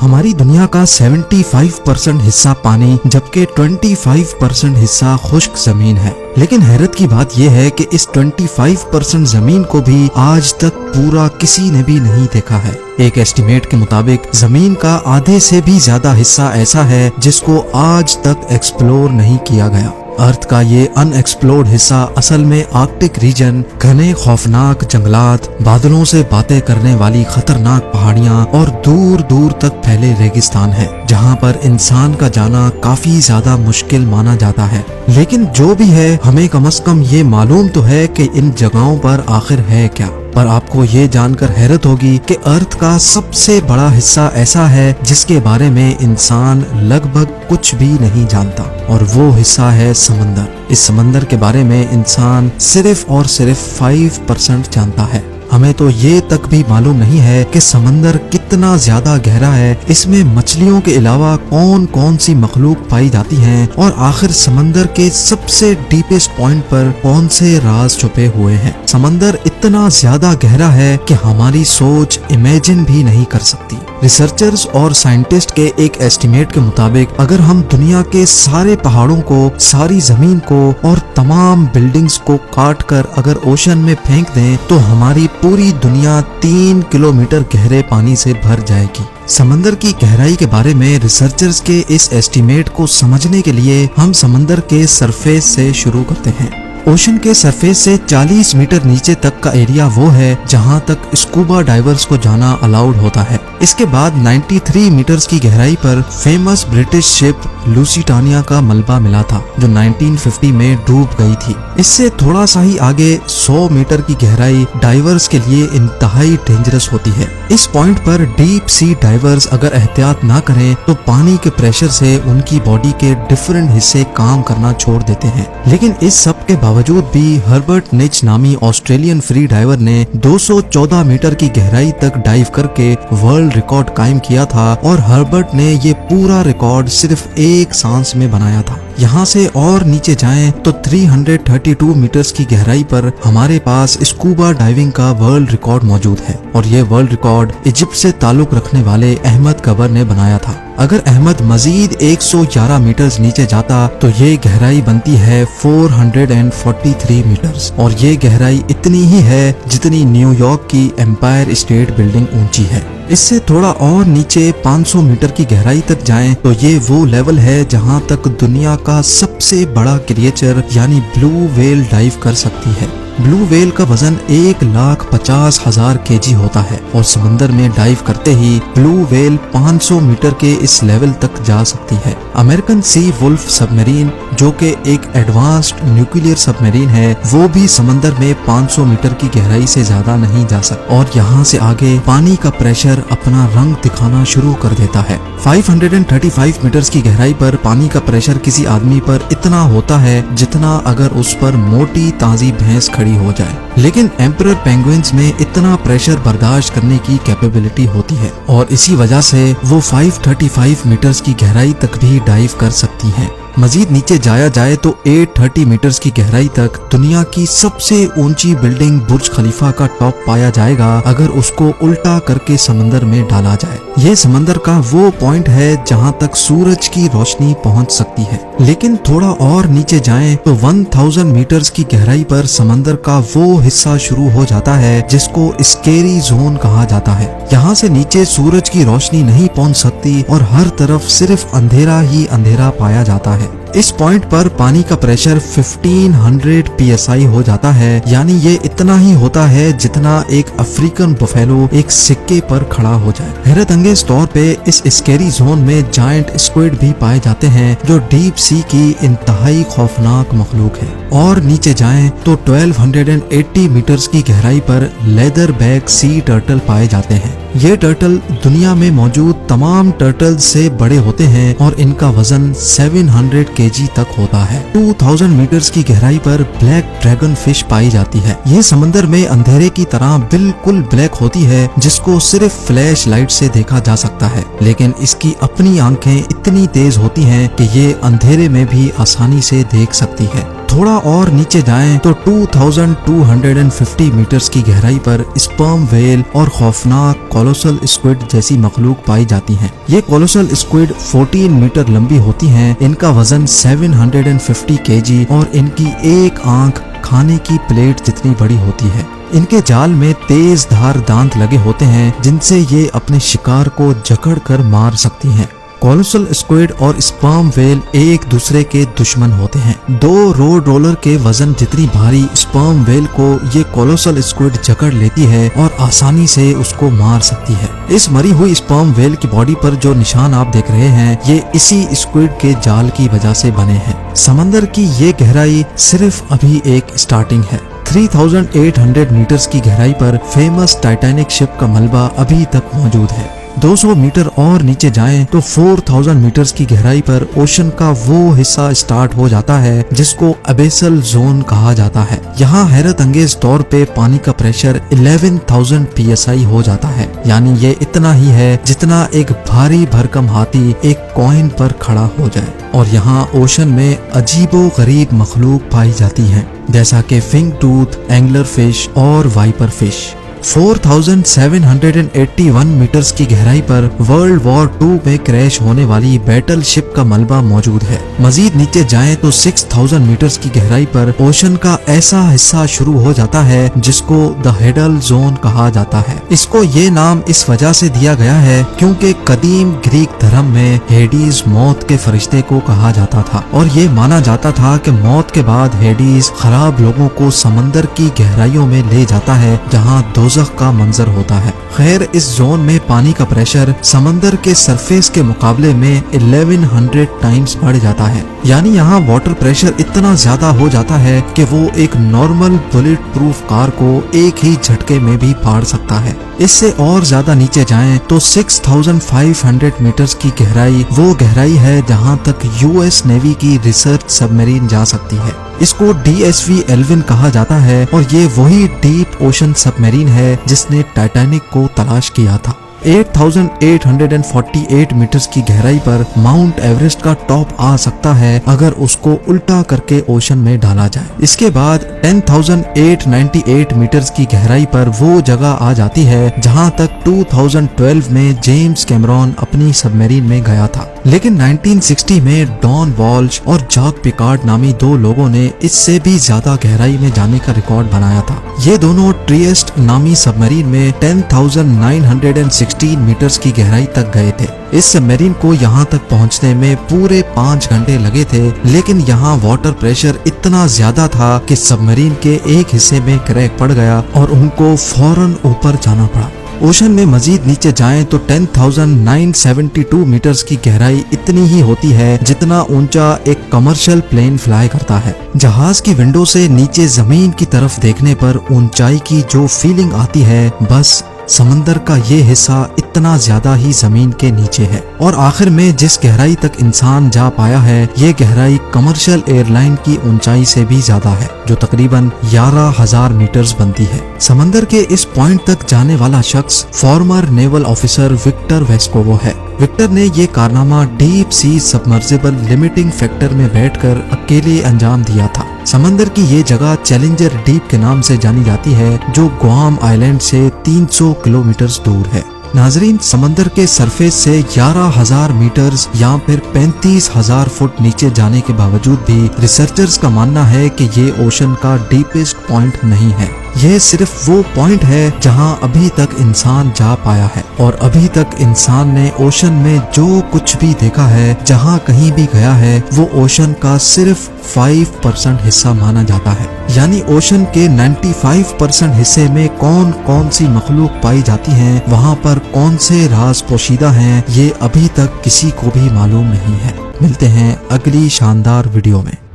हमारी दुनिया का 75% हिस्सा पानी जबकि 25% हिस्सा खुश्क जमीन है। लेकिन हैरत की बात यह है कि इस 25% जमीन को भी आज तक पूरा किसी ने भी नहीं देखा है। एक एस्टिमेट के मुताबिक जमीन का आधे से भी ज्यादा हिस्सा ऐसा है जिसको आज तक एक्सप्लोर नहीं किया गया। अर्थ का ये अनएक्सप्लोर्ड हिस्सा असल में आर्कटिक रीजन, घने खौफनाक जंगलात, बादलों से बातें करने वाली खतरनाक पहाड़ियाँ और दूर दूर तक फैले रेगिस्तान है, जहाँ पर इंसान का जाना काफी ज्यादा मुश्किल माना जाता है। लेकिन जो भी है, हमें कम से कम ये मालूम तो है कि इन जगहों पर आखिर है क्या। पर आपको ये जानकर हैरत होगी कि अर्थ का सबसे बड़ा हिस्सा ऐसा है जिसके बारे में इंसान लगभग कुछ भी नहीं जानता, और वो हिस्सा है समंदर। इस समंदर के बारे में इंसान सिर्फ और सिर्फ 5% जानता है। हमें तो ये तक भी मालूम नहीं है कि समंदर कितना ज्यादा गहरा है, इसमें मछलियों के अलावा कौन कौन सी मखलूक पाई जाती हैं, और आखिर समंदर के सबसे डीपेस्ट पॉइंट पर कौन से राज छुपे हुए हैं। समंदर इतना ज्यादा गहरा है कि हमारी सोच इमेजिन भी नहीं कर सकती। रिसर्चर्स और साइंटिस्ट के एक एस्टिमेट के मुताबिक अगर हम दुनिया के सारे पहाड़ों को, सारी जमीन को और तमाम बिल्डिंग्स को काट कर अगर ओशन में फेंक दें तो हमारी पूरी दुनिया 3 किलोमीटर गहरे पानी से भर जाएगी। समंदर की गहराई के बारे में रिसर्चर्स के इस एस्टिमेट को समझने के लिए हम समंदर के सरफेस से शुरू करते हैं। ओशन के सरफेस से 40 मीटर नीचे तक का एरिया वो है जहां तक स्कूबा डाइवर्स को जाना अलाउड होता है। इसके बाद 93 मीटर्स की गहराई पर फेमस ब्रिटिश शिप लूसिटानिया का मलबा मिला था, जो 1950 में डूब गई थी। इससे थोड़ा सा ही आगे 100 मीटर की गहराई डाइवर्स के लिए इंतहाई डेंजरस होती है। इस पॉइंट पर डीप सी डाइवर्स अगर एहतियात ना करें तो पानी के प्रेशर से उनकी बॉडी के डिफरेंट हिस्से काम करना छोड़ देते हैं। लेकिन इस सब के बावजूद भी हर्बर्ट निच नामी ऑस्ट्रेलियन फ्री डाइवर ने 214 मीटर की गहराई तक डाइव करके वर्ल्ड रिकॉर्ड कायम किया था, और हर्बर्ट ने ये पूरा रिकॉर्ड सिर्फ एक सांस में बनाया था। यहाँ से और नीचे जाएं तो 332 मीटर्स की गहराई पर हमारे पास स्कूबा डाइविंग का वर्ल्ड रिकॉर्ड मौजूद है, और ये वर्ल्ड रिकॉर्ड इजिप्ट से ताल्लुक रखने वाले अहमद कबर ने बनाया था। अगर अहमद मजीद 111 मीटर्स नीचे जाता तो ये गहराई बनती है 443 मीटर्स, और ये गहराई इतनी ही है जितनी न्यूयॉर्क की एम्पायर स्टेट बिल्डिंग ऊंची है। इससे थोड़ा और नीचे 500 मीटर की गहराई तक जाएं तो ये वो लेवल है जहां तक दुनिया का सबसे बड़ा क्रिएचर यानी ब्लू व्हेल डाइव कर सकती है। ब्लू व्हेल का वजन 1,50,000 kg होता है, और समंदर में डाइव करते ही ब्लू व्हेल 500 मीटर के इस लेवल तक जा सकती है। अमेरिकन सी वुल्फ सबमरीन, जो कि एक एडवांस्ड न्यूक्लियर सबमरीन है, वो भी समंदर में 500 मीटर की गहराई से ज्यादा नहीं जा सकती, और यहाँ से आगे पानी का प्रेशर अपना रंग दिखाना शुरू कर देता है। 535 मीटर्स की गहराई पर पानी का प्रेशर किसी आदमी पर इतना होता है जितना अगर उस पर मोटी ताजी भैंस खड़ी हो जाए। लेकिन एम्परर पेंगुइन्स में इतना प्रेशर बर्दाश्त करने की कैपेबिलिटी होती है, और इसी वजह से वो 535 मीटर्स की गहराई तक भी डाइव कर सकती हैं। मजीद नीचे जाया जाए तो 830 मीटर्स की गहराई तक दुनिया की सबसे ऊंची बिल्डिंग बुर्ज खलीफा का टॉप पाया जाएगा अगर उसको उल्टा करके समंदर में डाला जाए। ये समंदर का वो पॉइंट है जहां तक सूरज की रोशनी पहुंच सकती है। लेकिन थोड़ा और नीचे जाएं तो 1000 मीटर्स की गहराई पर समंदर का वो हिस्सा शुरू हो जाता है जिसको स्केरी जोन कहा जाता है। यहाँ से नीचे सूरज की रोशनी नहीं पहुंच सकती और हर तरफ सिर्फ अंधेरा ही अंधेरा पाया जाता है। इस पॉइंट पर पानी का प्रेशर 1500 psi हो जाता है, यानी ये इतना ही होता है जितना एक अफ्रीकन बफेलो एक सिक्के पर खड़ा हो जाए। हैरत अंगेज तौर पे इस स्केरी जोन में जायंट स्क्विड भी पाए जाते हैं जो डीप सी की इंतहाई खौफनाक मखलूक है। और नीचे जाएं तो 1280 मीटर्स की गहराई पर लेदर बैक सी टर्टल पाए जाते हैं। ये टर्टल दुनिया में मौजूद तमाम टर्टल से बड़े होते हैं और इनका वजन 700 kg तक होता है। 2000 मीटर्स की गहराई पर ब्लैक ड्रैगन फिश पाई जाती है। ये समंदर में अंधेरे की तरह बिल्कुल ब्लैक होती है जिसको सिर्फ फ्लैश लाइट से देखा जा सकता है, लेकिन इसकी अपनी आंखें इतनी तेज होती हैं कि ये अंधेरे में भी आसानी से देख सकती है। थोड़ा और नीचे जाएं तो 2250 मीटर्स की गहराई पर स्पर्म व्हेल और खौफनाक कोलोसल स्क्विड जैसी मखलूक पाई जाती हैं। ये कोलोसल स्क्विड 14 मीटर लंबी होती हैं। इनका वजन 750 केजी और इनकी एक आंख खाने की प्लेट जितनी बड़ी होती है। इनके जाल में तेज धार दांत लगे होते हैं जिनसे ये अपने शिकार को जकड़ कर मार सकती हैं। कोलोसल स्क्विड और स्पर्म व्हेल एक दूसरे के दुश्मन होते हैं। 2 रोड रोलर के वजन जितनी भारी स्पर्म व्हेल को ये कोलोसल स्क्विड जकड़ लेती है और आसानी से उसको मार सकती है। इस मरी हुई स्पर्म व्हेल की बॉडी पर जो निशान आप देख रहे हैं ये इसी स्क्विड के जाल की वजह से बने हैं। समंदर की ये गहराई सिर्फ अभी एक स्टार्टिंग है। 3800 मीटर्स की गहराई पर फेमस टाइटैनिक शिप का मलबा अभी तक मौजूद है। 200 मीटर और नीचे जाएं तो 4000 मीटर्स की गहराई पर ओशन का वो हिस्सा स्टार्ट हो जाता है जिसको अबेसल जोन कहा जाता है। यहाँ हैरत अंगेज तौर पे पानी का प्रेशर 11,000 PSI हो जाता है, यानी ये इतना ही है जितना एक भारी भरकम हाथी एक कॉइन पर खड़ा हो जाए। और यहाँ ओशन में अजीबो गरीब मखलूक पाई जाती हैं, जैसा कि फिंग टूथ, एंगलर फिश और वाइपर फिश। 4781 मीटर्स की गहराई पर वर्ल्ड वॉर 2 में क्रैश होने वाली बैटल शिप का मलबा मौजूद है। मजीद नीचे जाएं तो 6000 मीटर्स की गहराई पर ओशन का ऐसा हिस्सा शुरू हो जाता है जिसको द हेडल जोन कहा जाता है। इसको ये नाम इस वजह से दिया गया है क्योंकि कदीम ग्रीक धर्म में हेडीज मौत के फरिश्ते को कहा जाता था और ये माना जाता था कि मौत के बाद हेडीज खराब लोगों को समंदर की गहराइयों में ले जाता है जहाँ दोज़ख का मंजर होता है। खैर, इस जोन में पानी का प्रेशर समंदर के सरफेस के मुकाबले में 1100 टाइम्स बढ़ जाता है, यानी यहाँ वाटर प्रेशर इतना ज्यादा हो जाता है कि वो एक नॉर्मल बुलेट प्रूफ कार को एक ही झटके में भी फाड़ सकता है। इससे और ज्यादा नीचे जाएं तो 6500 मीटर्स की गहराई वो गहराई है जहाँ तक US नेवी की रिसर्च सबमरीन जा सकती है। इसको DSV एल्विन कहा जाता है और ये वही डीप ओशन सबमरीन है जिसने टाइटैनिक को तलाश किया था। 8848 मीटर्स की गहराई पर माउंट एवरेस्ट का टॉप आ सकता है अगर उसको उल्टा करके ओशन में डाला जाए। इसके बाद 10898 मीटर्स की गहराई पर वो जगह आ जाती है जहां तक 2012 में जेम्स कैमरॉन अपनी सबमरीन में गया था, लेकिन 1960 में डॉन वॉल्श और जैक पिकार्ड नामी 2 लोगों ने इससे भी ज्यादा गहराई में जाने का रिकॉर्ड बनाया था। ये दोनों ट्रिएस्ट नामी सबमरीन में 10,916 मीटर्स की गहराई तक गए थे। इस सबमरीन को यहाँ तक पहुँचने में पूरे 5 घंटे लगे थे, लेकिन यहाँ वाटर प्रेशर इतना ज्यादा था कि सबमरीन के एक हिस्से में क्रैक पड़ गया और उनको फौरन ऊपर जाना पड़ा। ओशन में मजीद नीचे जाएं तो 10,972 मीटर्स की गहराई इतनी ही होती है जितना ऊंचा एक कमर्शियल प्लेन फ्लाई करता है। जहाज की विंडो से नीचे जमीन की तरफ देखने पर ऊंचाई की जो फीलिंग आती है, बस समंदर का ये हिस्सा इतना ज्यादा ही जमीन के नीचे है। और आखिर में जिस गहराई तक इंसान जा पाया है, ये गहराई कमर्शियल एयरलाइन की ऊंचाई से भी ज्यादा है, जो तकरीबन 11,000 मीटर्स बनती है। समंदर के इस पॉइंट तक जाने वाला शख्स former naval officer Victor Vescovo है। विक्टर ने ये कारनामा deep sea submersible limiting factor में बैठकर अकेले अंजाम दिया था। समंदर की ये जगह चैलेंजर डीप के नाम से जानी जाती है, जो गुआम आइलैंड से 300 किलोमीटर दूर है। नाजरीन, समंदर के सरफेस से 11,000 मीटर्स या फिर 35,000 फुट नीचे जाने के बावजूद भी रिसर्चर्स का मानना है कि ये ओशन का डीपेस्ट पॉइंट नहीं है। यह सिर्फ वो पॉइंट है जहां अभी तक इंसान जा पाया है, और अभी तक इंसान ने ओशन में जो कुछ भी देखा है, जहां कहीं भी गया है, वो ओशन का सिर्फ 5% हिस्सा माना जाता है। यानी ओशन के 95% हिस्से में कौन कौन सी मखलूक पाई जाती हैं, वहां पर कौन से राज पोशीदा हैं, ये अभी तक किसी को भी मालूम नहीं है। मिलते हैं अगली शानदार वीडियो में।